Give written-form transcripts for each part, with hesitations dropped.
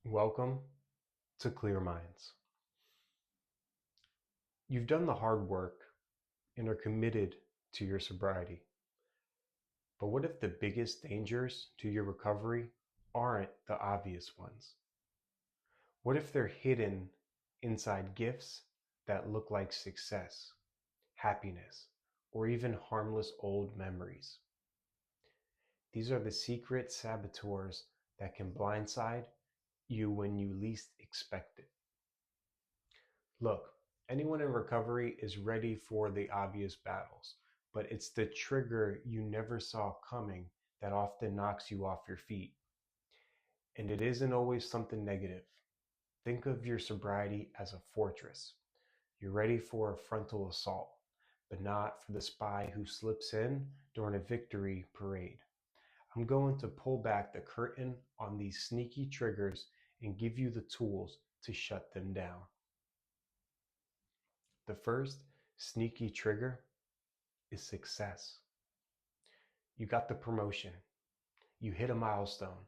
Welcome to Clear Minds. You've done the hard work and are committed to your sobriety. But what if the biggest dangers to your recovery aren't the obvious ones? What if they're hidden inside gifts that look like success, happiness, or even harmless old memories? These are the secret saboteurs that can blindside you when you least expect it. Look, anyone in recovery is ready for the obvious battles, but it's the trigger you never saw coming that often knocks you off your feet. And it isn't always something negative. Think of your sobriety as a fortress. You're ready for a frontal assault, but not for the spy who slips in during a victory parade. I'm going to pull back the curtain on these sneaky triggers and give you the tools to shut them down. The first sneaky trigger is success. You got the promotion, you hit a milestone,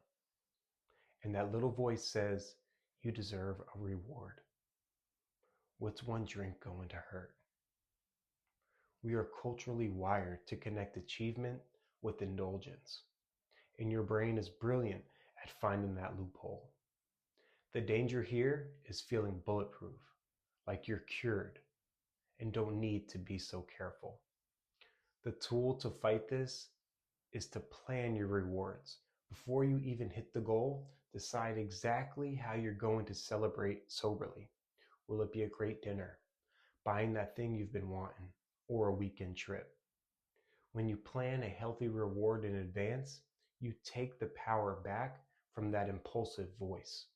and that little voice says you deserve a reward. What's one drink going to hurt? We are culturally wired to connect achievement with indulgence, and your brain is brilliant at finding that loophole. The danger here is feeling bulletproof, like you're cured and don't need to be so careful. The tool to fight this is to plan your rewards. Before you even hit the goal, decide exactly how you're going to celebrate soberly. Will it be a great dinner, buying that thing you've been wanting, or a weekend trip? When you plan a healthy reward in advance, you take the power back from that impulsive voice.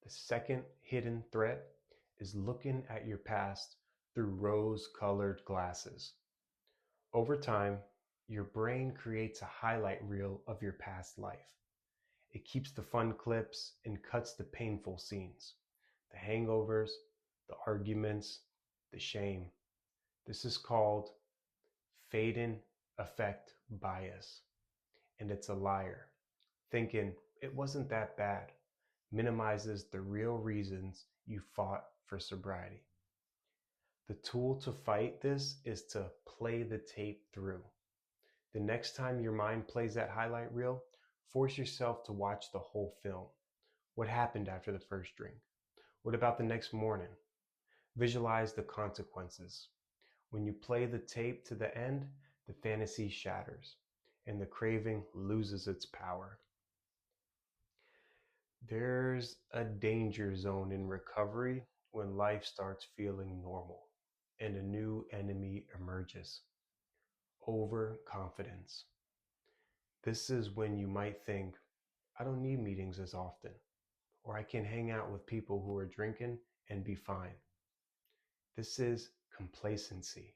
The second hidden threat is looking at your past through rose-colored glasses. Over time, your brain creates a highlight reel of your past life. It keeps the fun clips and cuts the painful scenes, the hangovers, the arguments, the shame. This is called fade-in effect bias, and it's a liar. Thinking it wasn't that bad minimizes the real reasons you fought for sobriety. The tool to fight this is to play the tape through. The next time your mind plays that highlight reel, force yourself to watch the whole film. What happened after the first drink? What about the next morning? Visualize the consequences. When you play the tape to the end, the fantasy shatters and the craving loses its power. There's a danger zone in recovery when life starts feeling normal and a new enemy emerges: overconfidence. This is when you might think, I don't need meetings as often, or I can hang out with people who are drinking and be fine. This is complacency.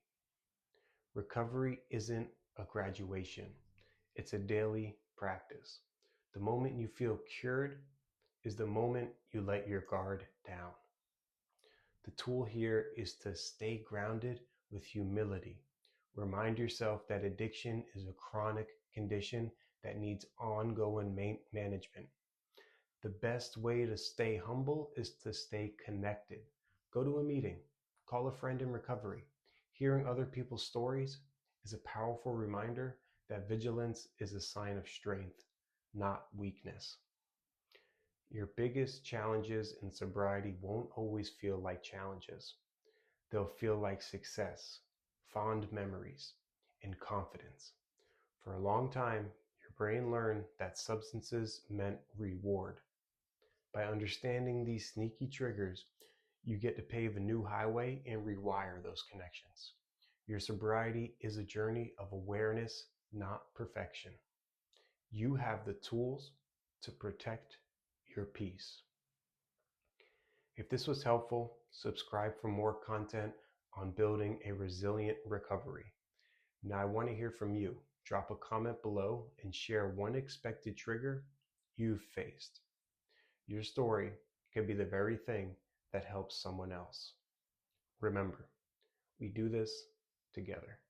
Recovery isn't a graduation, it's a daily practice. The moment you feel cured is the moment you let your guard down. The tool here is to stay grounded with humility. Remind yourself that addiction is a chronic condition that needs ongoing management. The best way to stay humble is to stay connected. Go to a meeting, call a friend in recovery. Hearing other people's stories is a powerful reminder that vigilance is a sign of strength, not weakness. Your biggest challenges in sobriety won't always feel like challenges. They'll feel like success, fond memories, and confidence. For a long time, your brain learned that substances meant reward. By understanding these sneaky triggers, you get to pave a new highway and rewire those connections. Your sobriety is a journey of awareness, not perfection. You have the tools to protect your peace. If this was helpful, subscribe for more content on building a resilient recovery. Now I want to hear from you. Drop a comment below and share one expected trigger you've faced. Your story could be the very thing that helps someone else. Remember, we do this together.